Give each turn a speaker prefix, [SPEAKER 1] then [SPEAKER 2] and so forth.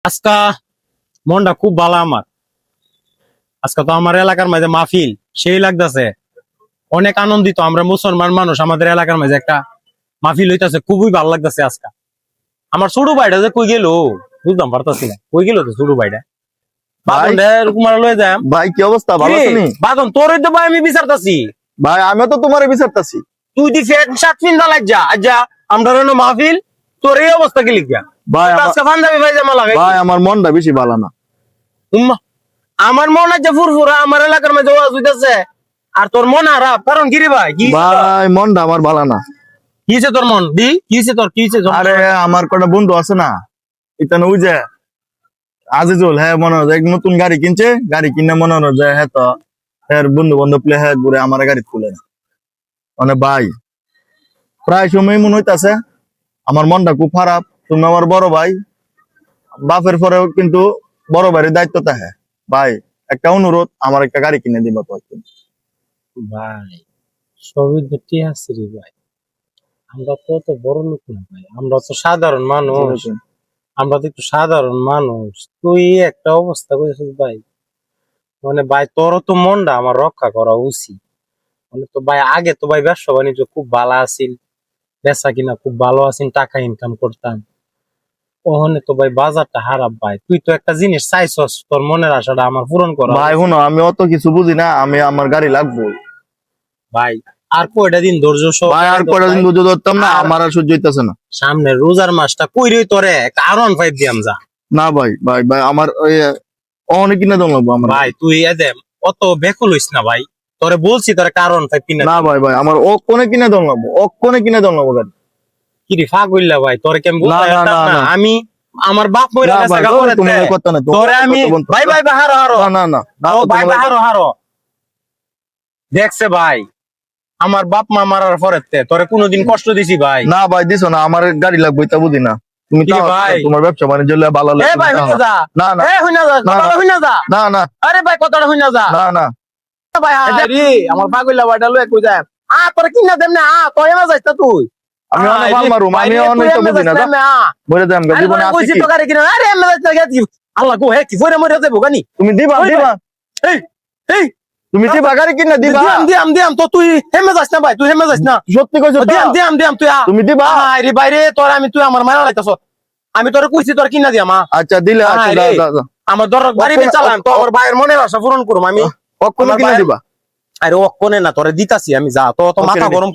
[SPEAKER 1] আজকা মনটা খুব ভালো আমার। আজকে তো আমার এলাকার মাঝে মাহফিল সেই লাগতেছে, অনেক আনন্দিত আমরা মুসলমান মানুষ। আমাদের এলাকার মাঝে একটা মাহফিল হইতাছে, খুবই ভালো লাগতেছে আজকা। আমার ছোট ভাইটা যে কই গেল বুঝলাম পারতাছি না, কই গেল তো ছোট ভাইটা। বাদন রে কুমার লয়ে যায়।
[SPEAKER 2] ভাই কি অবস্থা, ভালো আছেন?
[SPEAKER 1] বাদন তোরই তো ভাই আমি বিচারতাছি।
[SPEAKER 2] ভাই আমিও তো তোমার বিচারতাছি।
[SPEAKER 1] তুই দি ফেট শার্ট পিন্দা লাজ্জা আজ্জা আমরা রেনো মাহফিল, তোর এই অবস্থা কি লিখিয়া
[SPEAKER 2] ভাই
[SPEAKER 1] আজকে পাঞ্জাবি ভাই জামা লাগাই।
[SPEAKER 2] ভাই আমার মনটা বেশি ভালো না।
[SPEAKER 1] আমার মন আছে ফুরফুরা, আমার এলাকার মধ্যে ওয়াজ হইতাছে আর তোর মন খারাপ, কারণ কি রে ভাই?
[SPEAKER 2] ভাই মনটা আমার ভালো না।
[SPEAKER 1] কিছে তোর মন দি, কিছে তোর কিছে?
[SPEAKER 2] আরে আমার কটা বন্ধু আছে না, এখানে ওই যে আজিজুল, হ্যাঁ মনে হয় এক নতুন গাড়ি কিনছে, গাড়ি কিনে মনে হয় যে হ্যাঁ তো হ্যাঁ বন্ধু বান্ধব হ্যাঁ ঘুরে আমার গাড়ি তুলে না। মানে ভাই প্রায় সময় মনে হইতাছে আমার মনটা খুব খারাপ। তুমি আমার বড় ভাই, বাপের পরেও কিন্তু বড় ভাইয়ের দায়িত্ব থাকে। ভাই একটা অনুরোধ, আমার একটা গাড়ি কিনে দিবা তো।
[SPEAKER 1] ভাই সবই তো ঠিক আছে রে ভাই, আমরা তো অত বড় লোক না ভাই, আমরা তো সাধারণ মানুষ। আমরা তো একটু সাধারণ মানুষ, তুই একটা অবস্থা করেছিস ভাই। মানে ভাই তোরও তো মনটা আমার রক্ষা করা উচিত। মানে তো ভাই আগে তো ভাই ব্যবসা বাণিজ্য খুব ভালো আছিল, বেচা কিনা খুব ভালো আছিল, টাকা ইনকাম করতাম। ওখানে তো ভাই বাজারটা খারাপ ভাই। তুই তো একটা জিনিস চাইছস, তোর মনের আশাটা আমার পূরণ করা
[SPEAKER 2] ভাই শুনো, আমি অত কিছু বুঝি না, আমি আমার গাড়ি লাগবো
[SPEAKER 1] ভাই। আর কয়টা দিন ধৈর্য
[SPEAKER 2] ভাই, আর কয়টা দিন বুঝে ধরতাম না, আমার আর সহ্য হইতেছে না।
[SPEAKER 1] সামনে রোজার মাসটা কইরে তোরে কারণ ফাইভ দিয়াম যা।
[SPEAKER 2] না ভাই ভাই ভাই আমার ওই অনেক কিনে দম লাগবো আমার।
[SPEAKER 1] ভাই তুই এদেম অত বেকুল হইস না ভাই, তোরে বলছি তোরে কারণ ফাইভ কিনা।
[SPEAKER 2] না ভাই ভাই আমার ও কোনে কিনে দম লাগবো, ও কোনে কিনে দম লাগবো গাড়ি।
[SPEAKER 1] কি রে ফাগইল্লা ভাই, তোরে কেমন
[SPEAKER 2] না, না, না, না।
[SPEAKER 1] আমি আমার বাপ মইরা
[SPEAKER 2] না
[SPEAKER 1] গেছে
[SPEAKER 2] ভাই,
[SPEAKER 1] গাবরে
[SPEAKER 2] তুমি এই কথা না, তুমি
[SPEAKER 1] তোরে আমি
[SPEAKER 2] কথা বলতে-
[SPEAKER 1] ভাই ভাই হারো হারো
[SPEAKER 2] না না না না,
[SPEAKER 1] ও ভাই
[SPEAKER 2] তুমি-
[SPEAKER 1] হারো হারো। দেখছে ভাই আমার বাপ মা মারার পরেতে তোরে কোনোদিন কষ্ট দিছি ভাই?
[SPEAKER 2] না ভাই দিছো না, আমার গাড়ি লাগবে তা বুঝি না। তুমি
[SPEAKER 1] কি রে
[SPEAKER 2] তাও
[SPEAKER 1] ভাই?
[SPEAKER 2] তোমার ব্যবসা বাণিজ্য হলে ভালো
[SPEAKER 1] এ
[SPEAKER 2] লাগে
[SPEAKER 1] ভাই হইনা যা,
[SPEAKER 2] না না
[SPEAKER 1] এ হইনা যা,
[SPEAKER 2] না,
[SPEAKER 1] কথাটা হইনা যা।
[SPEAKER 2] না না
[SPEAKER 1] আরে ভাই কথাটা হইনা যা।
[SPEAKER 2] না না
[SPEAKER 1] ভাই আরে আমার পাগলা ভাইটা লয়ে কই যায় তোরে কিনা দেম না তোর এমা যাইছ তা তুই।
[SPEAKER 2] আমি অনেক ভালো মারুম, আমি অনেক তো বুঝি না। বলে দেম জীবনে আসি কি?
[SPEAKER 1] আরে এমা যাইছ না গেছি আল্লাহ গো হে কি ফরে মরে যাবো গানি।
[SPEAKER 2] তুমি দিবা
[SPEAKER 1] ওই
[SPEAKER 2] দিবা
[SPEAKER 1] এই এই
[SPEAKER 2] তুমি দিবা গাড়ি কিনে দিবা।
[SPEAKER 1] দিয়াম তো তুই হেমে যাস না ভাই, তুই হেমে যাস না।
[SPEAKER 2] সত্যি কইছো তো?
[SPEAKER 1] দিয়াম তুই
[SPEAKER 2] তুমি দিবা?
[SPEAKER 1] আরে বাইরে তোর আমি তুই আমার মারা লাইতাছ। আমি তোরে কইছি তোর কিনা দিয়াম।
[SPEAKER 2] আচ্ছা দিলে আচ্ছা
[SPEAKER 1] আরে,
[SPEAKER 2] দাও দাও দাও।
[SPEAKER 1] আমার দর বাড়ি চালাম তো আমার ভাইয়ের মনের আশা পূরণ করুম আমি।
[SPEAKER 2] কখন
[SPEAKER 1] আমার
[SPEAKER 2] কিনে
[SPEAKER 1] ভাই-
[SPEAKER 2] দিবা?
[SPEAKER 1] আরে ও কোনে না তোরে দিতাছি আমি, যা তো মাথা গরম